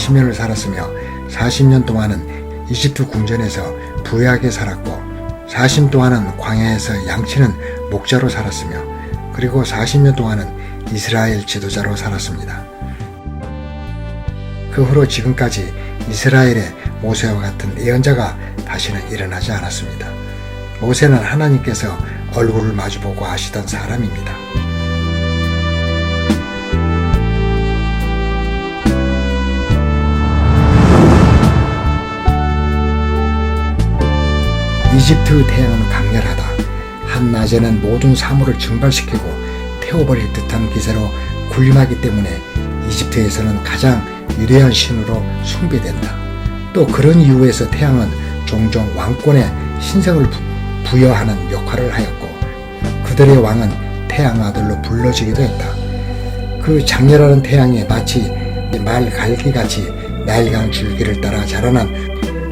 40년을 살았으며 40년 동안은 이집트 궁전에서 부유하게 살았고 40년 동안은 광야에서 양치는 목자로 살았으며 그리고 40년 동안은 이스라엘 지도자로 살았습니다. 그 후로 지금까지 이스라엘의 모세와 같은 예언자가 다시는 일어나지 않았습니다. 모세는 하나님께서 얼굴을 마주보고 하시던 사람입니다. 이집트 태양은 강렬하다. 한낮에는 모든 사물을 증발시키고 태워버릴 듯한 기세로 군림하기 때문에 이집트에서는 가장 위대한 신으로 숭배된다. 또 그런 이유에서 태양은 종종 왕권에 신성을 부여하는 역할을 하였고 그들의 왕은 태양아들로 불러지기도 했다. 그 장렬하는 태양이 마치 말갈기같이 나일강 줄기를 따라 자라난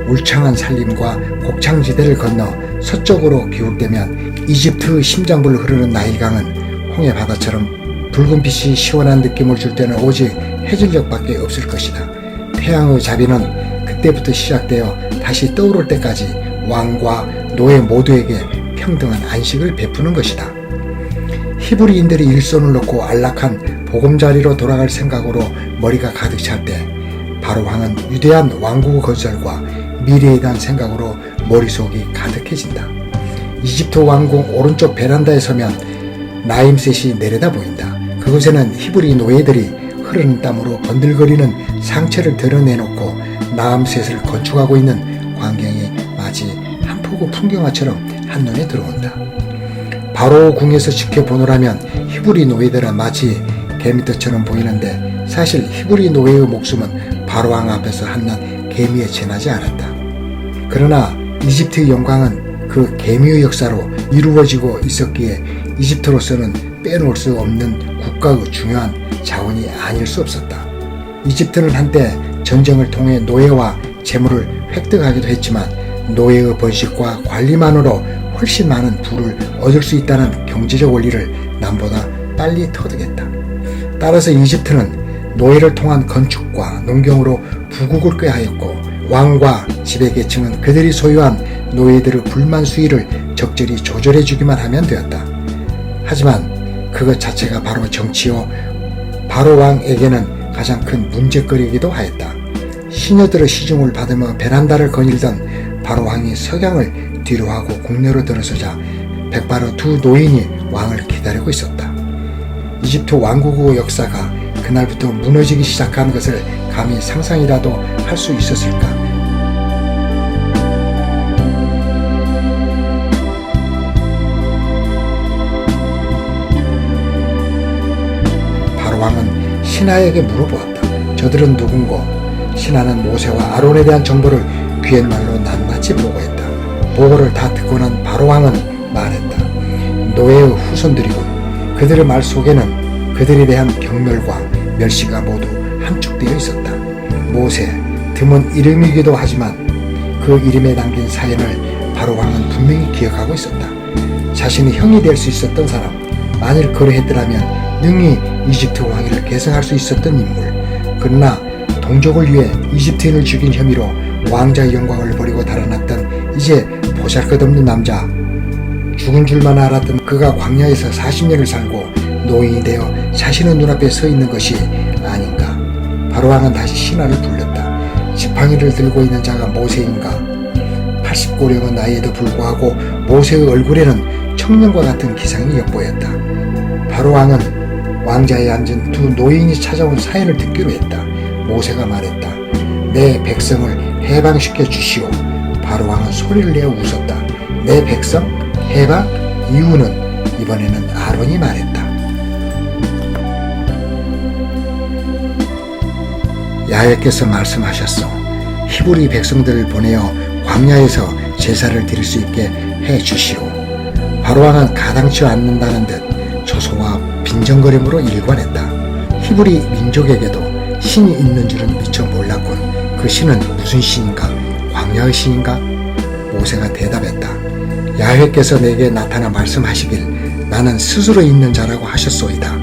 울창한 산림과 곡창지대를 건너 서쪽으로 기울되면 이집트 심장부를 흐르는 나일강은 홍해 바다처럼 붉은빛이 시원한 느낌을 줄 때는 오직 해질녘밖에 없을 것이다. 태양의 자비는 그때부터 시작되어 다시 떠오를 때까지 왕과 노예 모두에게 평등한 안식을 베푸는 것이다. 히브리인들이 일손을 놓고 안락한 보금자리로 돌아갈 생각으로 머리가 가득 찰 때 바로 왕은 위대한 왕국의 건설과 미래에 대한 생각으로 머릿속이 가득해진다. 이집트 왕궁 오른쪽 베란다에 서면 나임셋이 내려다 보인다. 그곳에는 히브리 노예들이 흐르는 땀으로 번들거리는 상체를 드러내놓고 나임셋을 건축하고 있는 광경이 마치 한 폭의 풍경화처럼 한눈에 들어온다. 바로 궁에서 지켜보노라면 히브리 노예들은 마치 개미떼처럼 보이는데 사실 히브리 노예의 목숨은 바로왕 앞에서 한낱 개미에 지나지 않았다. 그러나 이집트의 영광은 그 개미의 역사로 이루어지고 있었기에 이집트로서는 빼놓을 수 없는 국가의 중요한 자원이 아닐 수 없었다. 이집트는 한때 전쟁을 통해 노예와 재물을 획득하기도 했지만 노예의 번식과 관리만으로 훨씬 많은 부를 얻을 수 있다는 경제적 원리를 남보다 빨리 터득했다. 따라서 이집트는 노예를 통한 건축과 농경으로 부국을 꾀하였고 왕과 지배계층은 그들이 소유한 노예들의 불만 수위를 적절히 조절해주기만 하면 되었다. 하지만 그것 자체가 바로 정치요 바로왕에게는 가장 큰 문제거리이기도 하였다. 시녀들의 시중을 받으며 베란다를 거닐던 바로왕이 석양을 뒤로하고 국내로 들어서자 백바로 두 노인이 왕을 기다리고 있었다. 이집트 왕국의 역사가 그날부터 무너지기 시작한 것을 감히 상상이라도 할 수 있었을까? 바로왕은 신하에게 물어보았다. 저들은 누군고? 신하는 모세와 아론에 대한 정보를 귀옛말로 낱낱이 보고했다. 보고를 다 듣고 난 바로왕은 말했다. 노예의 후손들이군. 그들의 말 속에는 그들에 대한 경멸과 멸시가 모두 함축되어 있었다. 모세, 드문 이름이기도 하지만 그 이름에 담긴 사연을 바로왕은 분명히 기억하고 있었다. 자신이 형이 될 수 있었던 사람, 만일 그러했더라면 능히 이집트 왕위를 계승할 수 있었던 인물. 그러나 동족을 위해 이집트인을 죽인 혐의로 왕자의 영광을 버리고 달아났던 이제 보잘것없는 남자. 죽은 줄만 알았던 그가 광야에서 40년을 살고 노인이 되어 자신의 눈앞에 서 있는 것이 아닌가. 바로왕은 다시 신하를 불렀다. 지팡이를 들고 있는 자가 모세인가? 80고령의 나이에도 불구하고 모세의 얼굴에는 청년과 같은 기상이 엿보였다. 바로왕은 왕자에 앉은 두 노인이 찾아온 사연을 듣기로 했다. 모세가 말했다. 내 백성을 해방시켜 주시오. 바로왕은 소리를 내어 웃었다. 내 백성? 해방? 이유는 이번에는 아론이 말했다. 야훼께서 말씀하셨소. 히브리 백성들을 보내어 광야에서 제사를 드릴 수 있게 해 주시오. 바로왕은 가당치 않는다는 듯 조소와 빈정거림으로 일관했다. 히브리 민족에게도 신이 있는 줄은 미처 몰랐군. 그 신은 무슨 신인가? 광야의 신인가? 모세가 대답했다. 야훼께서 내게 나타나 말씀하시길 나는 스스로 있는 자라고 하셨소이다.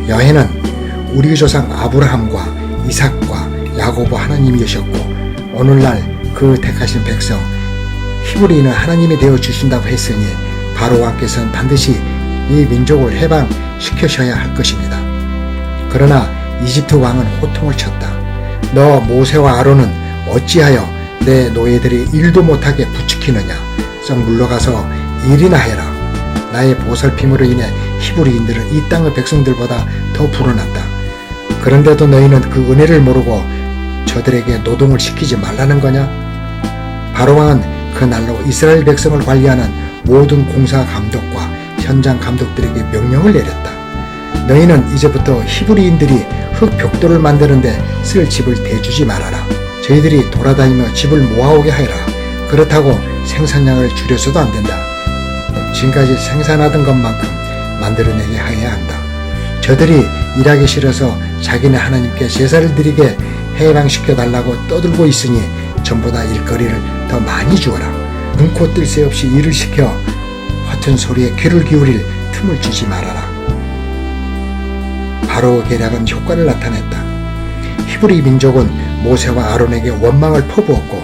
야훼는 우리 조상 아브라함과 이삭과 야고보 하나님이셨고 오늘날 그 택하신 백성 히브리인은 하나님이 되어 주신다고 했으니 바로 왕께서는 반드시 이 민족을 해방시키셔야 할 것입니다. 그러나 이집트 왕은 호통을 쳤다. 너 모세와 아론은 어찌하여 내 노예들이 일도 못하게 부추기느냐. 썩 물러가서 일이나 해라. 나의 보살핌으로 인해 히브리인들은 이 땅의 백성들보다 더 불어났다. 그런데도 너희는 그 은혜를 모르고 저들에게 노동을 시키지 말라는 거냐? 바로왕은 그날로 이스라엘 백성을 관리하는 모든 공사 감독과 현장 감독들에게 명령을 내렸다. 너희는 이제부터 히브리인들이 흙 벽돌을 만드는데 쓸 집을 대주지 말아라. 저희들이 돌아다니며 집을 모아오게 하여라. 그렇다고 생산량을 줄여서도 안 된다. 지금까지 생산하던 것만큼 만들어내게 하여야 한다. 저들이 일하기 싫어서 자기네 하나님께 제사를 드리게 해방시켜달라고 떠들고 있으니 전보다 일거리를 더 많이 주어라. 눈코 뜰 새 없이 일을 시켜 허튼 소리에 귀를 기울일 틈을 주지 말아라. 바로의 계략은 효과를 나타냈다. 히브리 민족은 모세와 아론에게 원망을 퍼부었고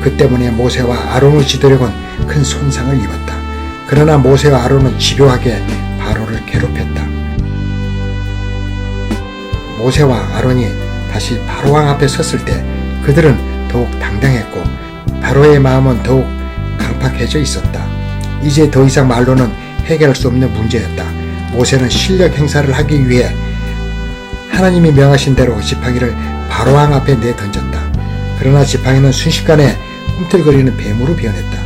그 때문에 모세와 아론의 지도력은 큰 손상을 입었다. 그러나 모세와 아론은 집요하게 바로를 괴롭혔다. 모세와 아론이 다시 바로왕 앞에 섰을 때 그들은 더욱 당당했고 바로의 마음은 더욱 강팍해져 있었다. 이제 더 이상 말로는 해결할 수 없는 문제였다. 모세는 실력 행사를 하기 위해 하나님이 명하신 대로 지팡이를 바로왕 앞에 내던졌다. 그러나 지팡이는 순식간에 꿈틀거리는 뱀으로 변했다.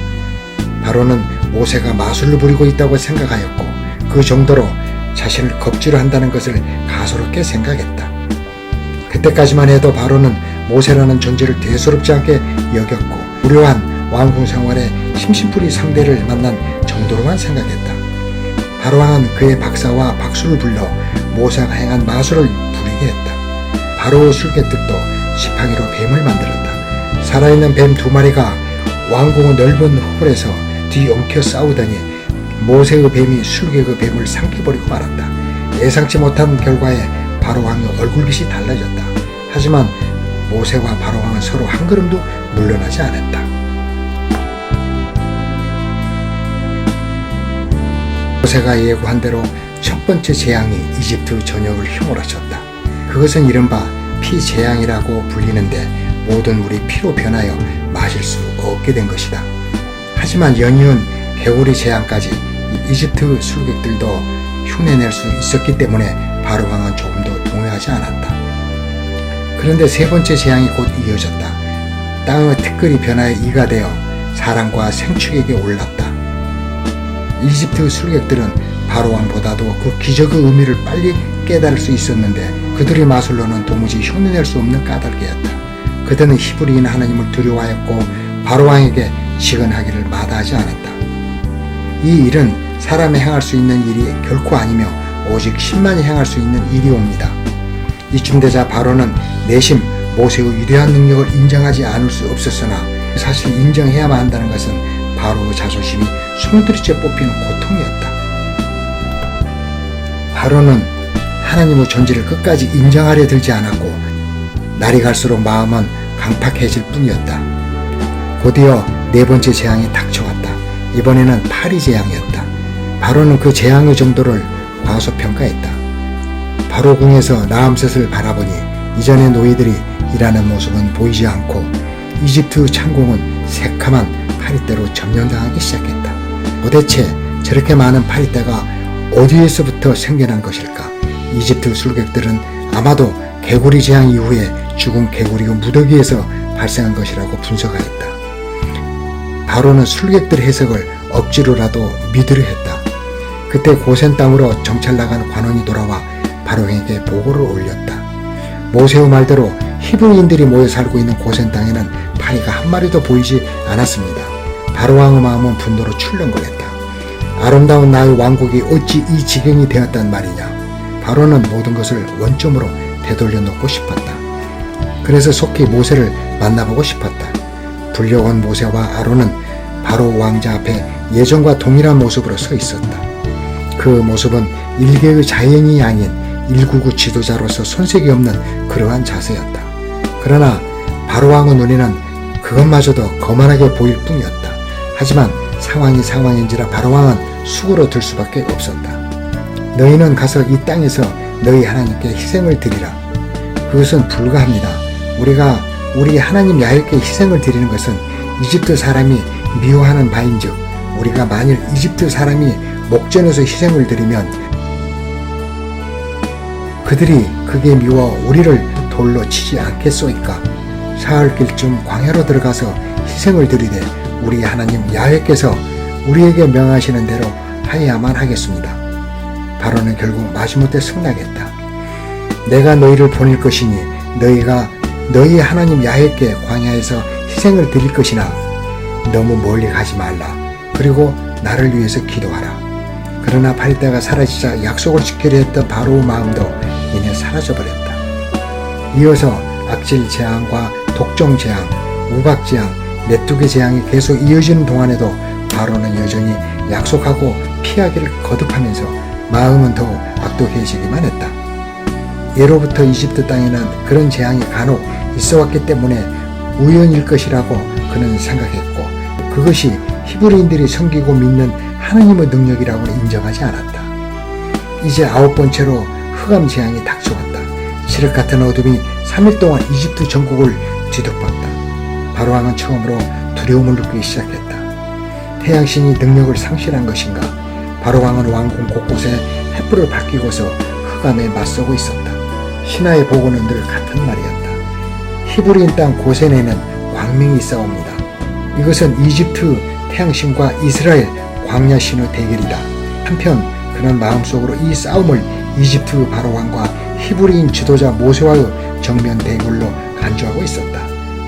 바로는 모세가 마술을 부리고 있다고 생각하였고 그 정도로 자신을 겁주려 한다는 것을 가소롭게 생각했다. 그때까지만 해도 바로는 모세라는 존재를 대수롭지 않게 여겼고 무료한 왕궁 생활에 심심풀이 상대를 만난 정도로만 생각했다. 바로왕은 그의 박사와 박수를 불러 모세가 행한 마술을 부리게 했다. 바로의 술객들도 지팡이로 뱀을 만들었다. 살아있는 뱀 2마리가 왕궁의 넓은 홀에서 뒤엉켜 싸우더니 모세의 뱀이 술객의 뱀을 삼켜버리고 말았다. 예상치 못한 결과에 바로왕의 얼굴빛이 달라졌다. 하지만 모세와 바로왕은 서로 한 걸음도 물러나지 않았다. 모세가 예고한 대로 첫 번째 재앙이 이집트 전역을 휘몰아쳤다. 그것은 이른바 피재앙이라고 불리는데 모든 물이 피로 변하여 마실 수 없게 된 것이다. 하지만 연이은 개구리 재앙까지 이집트 술객들도 흉내낼 수 있었기 때문에 바로왕은 조금도 동요하지 않았다. 그런데 세 번째 재앙이 곧 이어졌다. 땅의 티끌이 변하여 이가 되어 사람과 생축에게 올랐다. 이집트 술객들은 바로왕보다도 그 기적의 의미를 빨리 깨달을 수 있었는데 그들의 마술로는 도무지 흉내낼 수 없는 까닭이었다. 그들은 히브리인 하나님을 두려워하였고 바로왕에게 시건하기를 마다하지 않았다. 이 일은 사람이 행할 수 있는 일이 결코 아니며 오직 신만이 행할 수 있는 일이옵니다. 이쯤 되자 바로는 내심 모세의 위대한 능력을 인정하지 않을 수 없었으나 사실 인정해야만 한다는 것은 바로의 자존심이 송두리째 뽑히는 고통이었다. 바로는 하나님의 존재를 끝까지 인정하려 들지 않았고 날이 갈수록 마음은 강팍해질 뿐이었다. 곧이어 네 번째 재앙이 닥쳐왔다. 이번에는 파리 재앙이었다. 바로는 그 재앙의 정도를 과소평가했다. 바로궁에서 라암셋을 바라보니 이전의 노예들이 일하는 모습은 보이지 않고 이집트 창공은 새카만 파리떼로 점령당하기 시작했다. 도대체 저렇게 많은 파리떼가 어디에서부터 생겨난 것일까? 이집트 술객들은 아마도 개구리 재앙 이후에 죽은 개구리의 무더기에서 발생한 것이라고 분석하였다. 바로는 술객들의 해석을 억지로라도 믿으려 했다. 그때 고센 땅으로 정찰 나간 관원이 돌아와 바로에게 보고를 올렸다. 모세의 말대로 히브리인들이 모여 살고 있는 고센 땅에는 파리가 한 마리도 보이지 않았습니다. 바로왕의 마음은 분노로 출렁거렸다. 아름다운 나의 왕국이 어찌 이 지경이 되었단 말이냐. 바로는 모든 것을 원점으로 되돌려 놓고 싶었다. 그래서 속히 모세를 만나보고 싶었다. 불려온 모세와 아론은 바로 왕자 앞에 예전과 동일한 모습으로 서 있었다. 그 모습은 일개의 자연이 아닌 일국의 지도자로서 손색이 없는 그러한 자세였다. 그러나 바로왕의 눈에는 그것마저도 거만하게 보일 뿐이었다. 하지만 상황이 상황인지라 바로왕은 수그러들 수밖에 없었다. 너희는 가서 이 땅에서 너희 하나님께 희생을 드리라. 그것은 불가합니다. 우리가 우리 하나님 야훼께 희생을 드리는 것은 이집트 사람이 미워하는 바인즉 우리가 만일 이집트 사람이 목전에서 희생을 드리면 그들이 그게 미워 우리를 돌로 치지 않겠소이까. 사흘길쯤 광야로 들어가서 희생을 드리되 우리 하나님 야훼께서 우리에게 명하시는 대로 하여야만 하겠습니다. 바로는 결국 마지못해 승낙했다. 내가 너희를 보낼 것이니 너희가 너희 하나님 야훼께 광야에서 희생을 드릴 것이나 너무 멀리 가지 말라. 그리고 나를 위해서 기도하라. 그러나 팔대가 사라지자 약속을 지키려 했던 바로의 마음도 이내 사라져버렸다. 이어서 악질 재앙과 독종 재앙, 우박 재앙, 메뚜기 재앙이 계속 이어지는 동안에도 바로는 여전히 약속하고 피하기를 거듭하면서 마음은 더욱 악독해지기만 했다. 예로부터 이집트 땅에는 그런 재앙이 간혹 있어왔기 때문에 우연일 것이라고 그는 생각했고 그것이 히브리인들이 섬기고 믿는 하나님의 능력이라고는 인정하지 않았다. 이제 9번째로 흑암 재앙이 닥쳐왔다. 칠흑 같은 어둠이 3일 동안 이집트 전국을 뒤덮었다. 바로왕은 처음으로 두려움을 느끼기 시작했다. 태양신이 능력을 상실한 것인가? 바로왕은 왕궁 곳곳에 횃불을 밝히고서 흑암에 맞서고 있었다. 신화의 보고는 늘 같은 말이었다. 히브리인 땅 고센에는 광명이 있사옵니다. 이것은 이집트 태양신과 이스라엘 광야신의 대결이다. 한편 그는 마음속으로 이 싸움을 이집트 바로왕과 히브리인 지도자 모세와의 정면 대결로 간주하고 있었다.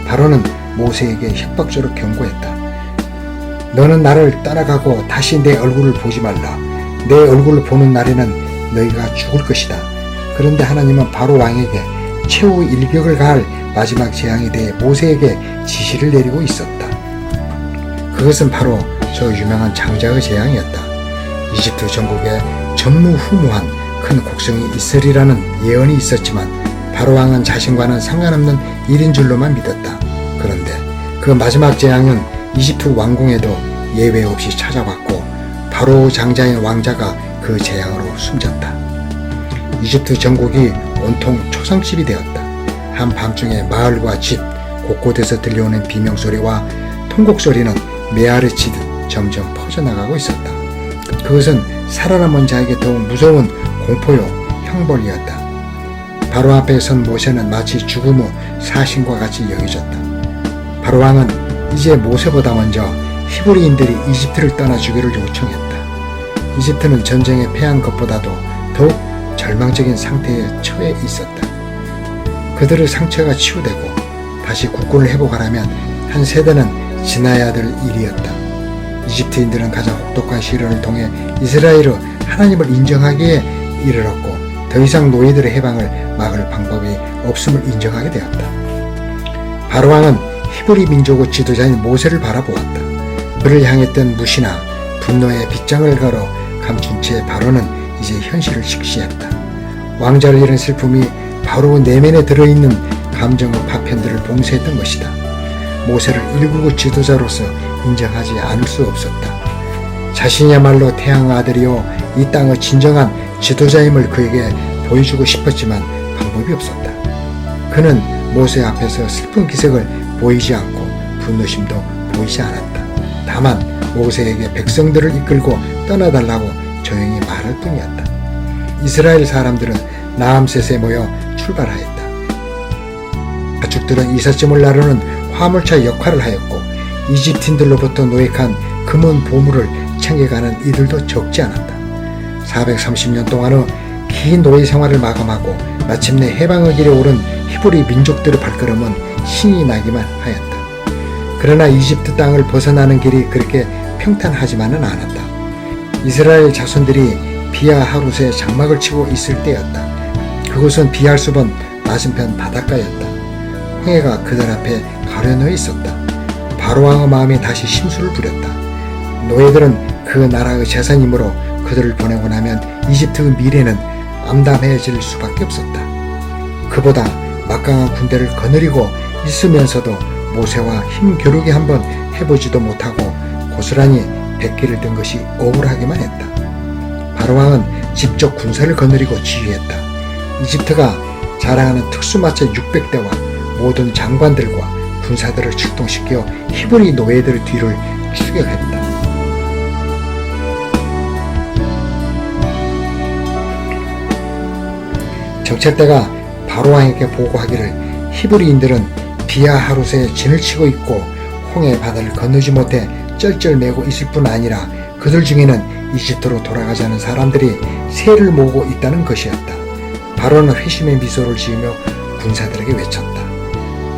바로는 모세에게 협박조로 경고했다. 너는 나를 떠나가고 다시 내 얼굴을 보지 말라. 내 얼굴을 보는 날에는 너희가 죽을 것이다. 그런데 하나님은 바로 왕에게 최후의 일격을 가할 마지막 재앙에 대해 모세에게 지시를 내리고 있었다. 그것은 바로 저 유명한 장자의 재앙이었다. 이집트 전국에 전무후무한 큰 곡성이 있으리라는 예언이 있었지만 바로왕은 자신과는 상관없는 일인 줄로만 믿었다. 그런데 그 마지막 재앙은 이집트 왕궁에도 예외 없이 찾아왔고 바로 장자인 왕자가 그 재앙으로 숨졌다. 이집트 전국이 온통 초상집이 되었다. 한밤중에 마을과 집 곳곳에서 들려오는 비명소리와 통곡소리는 메아리치듯 점점 퍼져나가고 있었다. 그것은 살아남은 자에게 더욱 무서운 공포요 형벌이었다. 바로 앞에 선 모세는 마치 죽음의 사신과 같이 여겨졌다. 바로왕은 이제 모세보다 먼저 히브리인들이 이집트를 떠나주기를 요청했다. 이집트는 전쟁에 패한 것보다도 더욱 절망적인 상태에 처해 있었다. 그들의 상처가 치유되고 다시 국군을 회복하려면 한 세대는 지나야 될 일이었다. 이집트인들은 가장 혹독한 시련을 통해 이스라엘의 하나님을 인정하기에 이르렀고 더 이상 노예들의 해방을 막을 방법이 없음을 인정하게 되었다. 바로왕은 히브리 민족의 지도자인 모세를 바라보았다. 그를 향했던 무시나 분노의 빗장을 걸어 감춘 채 바로는 이제 현실을 직시했다. 왕자를 잃은 슬픔이 바로 내면에 들어있는 감정의 파편들을 봉쇄했던 것이다. 모세를 일국의 지도자로서 인정하지 않을 수 없었다. 자신이야말로 태양의 아들이요 이 땅의 진정한 지도자임을 그에게 보여주고 싶었지만 방법이 없었다. 그는 모세 앞에서 슬픈 기색을 보이지 않고 분노심도 보이지 않았다. 다만 모세에게 백성들을 이끌고 떠나달라고 조용히 말할 뿐이었다. 이스라엘 사람들은 나암셋에 모여 출발하였다. 가축들은 이삿짐을 나르는 화물차 역할을 하였고 이집트인들로부터 노획한 금은 보물을 챙겨가는 이들도 적지 않았다. 430년 동안의 긴 노예 생활을 마감하고 마침내 해방의 길에 오른 히브리 민족들의 발걸음은 신이 나기만 하였다. 그러나 이집트 땅을 벗어나는 길이 그렇게 평탄하지만은 않았다. 이스라엘 자손들이 비아 하룻에 장막을 치고 있을 때였다. 그곳은 비알수본 맞은편 바닷가였다. 홍해가 그들 앞에 가려놓여 있었다. 바로왕의 마음이 다시 심술을 부렸다. 노예들은 그 나라의 재산이므로 그들을 보내고 나면 이집트의 미래는 암담해질 수밖에 없었다. 그보다 막강한 군대를 거느리고 있으면서도 모세와 힘 겨루기 한번 해보지도 못하고 고스란히 백기를 든 것이 억울하기만 했다. 바로왕은 직접 군사를 거느리고 지휘했다. 이집트가 자랑하는 특수마차 600대와 모든 장관들과 군사들을 출동시켜 히브리 노예들 뒤를 추격했다. 정찰대가 바로왕에게 보고하기를 히브리인들은 비아하롯에 진을 치고 있고 홍해 바다를 건너지 못해 쩔쩔매고 있을 뿐 아니라 그들 중에는 이집트로 돌아가자는 사람들이 새를 모으고 있다는 것이었다. 바로는 회심의 미소를 지으며 군사들에게 외쳤다.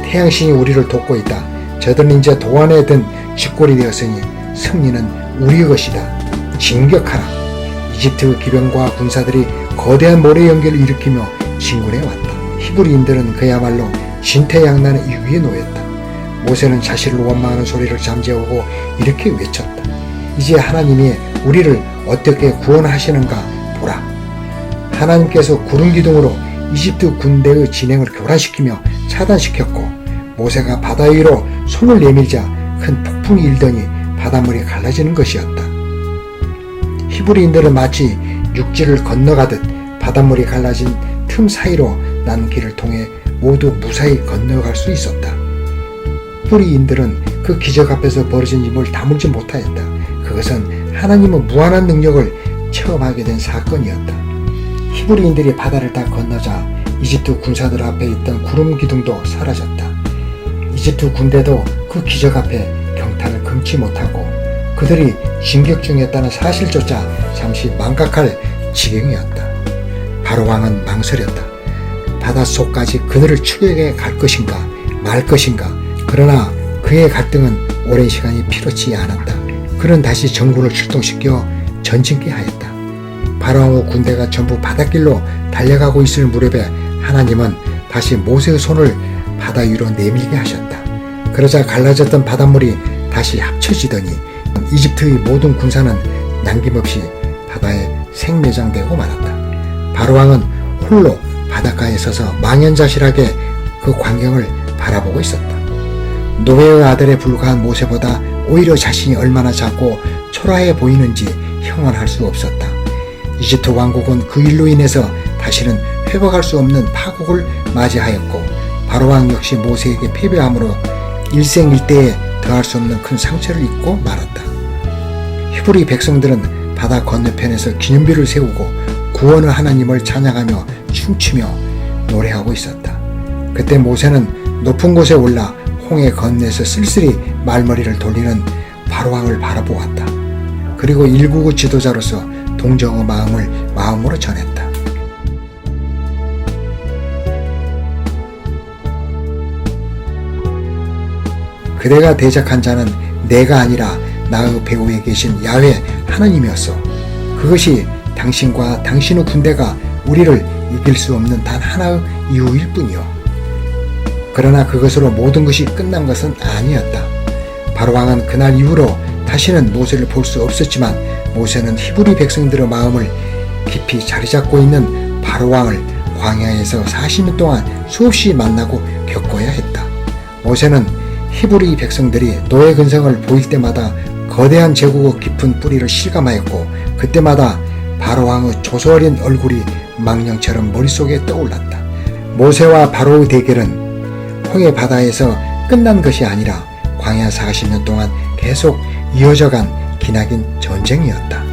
태양신이 우리를 돕고 있다. 저들은 이제 도안에 든 쥐꼬리 되었으니 승리는 우리의 것이다. 진격하라. 이집트 기병과 군사들이 거대한 모래 연기를 일으키며 진군해 왔다. 히브리인들은 그야말로 진퇴양난의 위기에 놓였다. 모세는 자신을 원망하는 소리를 잠재우고 이렇게 외쳤다. 이제 하나님이 우리를 어떻게 구원하시는가 보라. 하나님께서 구름 기둥으로 이집트 군대의 진행을 교란시키며 차단시켰고 모세가 바다 위로 손을 내밀자 큰 폭풍이 일더니 바닷물이 갈라지는 것이었다. 히브리인들은 마치 육지를 건너가듯 바닷물이 갈라진 틈 사이로 난 길을 통해 모두 무사히 건너갈 수 있었다. 히브리인들은 그 기적 앞에서 벌어진 일을 다물지 못하였다. 그것은 하나님의 무한한 능력을 체험하게 된 사건이었다. 히브리인들이 바다를 다 건너자 이집트 군사들 앞에 있던 구름 기둥도 사라졌다. 이집트 군대도 그 기적 앞에 경탄을 금치 못하고 그들이 진격 중이었다는 사실조차 잠시 망각할 지경이었다. 바로왕은 망설였다. 바닷속까지 그들을 추격해 갈 것인가 말 것인가. 그러나 그의 갈등은 오랜 시간이 필요치 않았다. 그는 다시 전군을 출동시켜 전진케 하였다. 바로왕의 군대가 전부 바닷길로 달려가고 있을 무렵에 하나님은 다시 모세의 손을 바다 위로 내밀게 하셨다. 그러자 갈라졌던 바닷물이 다시 합쳐지더니 이집트의 모든 군사는 남김없이 바다에 생매장되고 말았다. 바로왕은 홀로 바닷가에 서서 망연자실하게 그 광경을 바라보고 있었다. 노예의 아들에 불과한 모세보다 오히려 자신이 얼마나 작고 초라해 보이는지 형언할 수 없었다. 이집트 왕국은 그 일로 인해서 다시는 회복할 수 없는 파국을 맞이하였고 바로왕 역시 모세에게 패배함으로 일생일대에 더할 수 없는 큰 상처를 입고 말았다. 히브리 백성들은 바다 건너편에서 기념비를 세우고 구원의 하나님을 찬양하며 춤추며 노래하고 있었다. 그때 모세는 높은 곳에 올라 홍해 건너에서 쓸쓸히 말머리를 돌리는 바로왕을 바라보았다. 그리고 일국의 지도자로서 동정의 마음을 마음으로 전했다. 그대가 대적한 자는 내가 아니라 나의 배후에 계신 야훼 하나님이었소. 그것이 당신과 당신의 군대가 우리를 이길 수 없는 단 하나의 이유일 뿐이요. 그러나 그것으로 모든 것이 끝난 것은 아니었다. 바로왕은 그날 이후로 다시는 모세를 볼 수 없었지만 모세는 히브리 백성들의 마음을 깊이 자리잡고 있는 바로왕을 광야에서 40년 동안 수없이 만나고 겪어야 했다. 모세는 히브리 백성들이 노예 근성을 보일 때마다 거대한 제국의 깊은 뿌리를 실감하였고 그때마다 바로왕의 조소어린 얼굴이 망령처럼 머릿속에 떠올랐다. 모세와 바로의 대결은 홍해 바다에서 끝난 것이 아니라 광야 40년 동안 계속 이어져간 기나긴 전쟁이었다.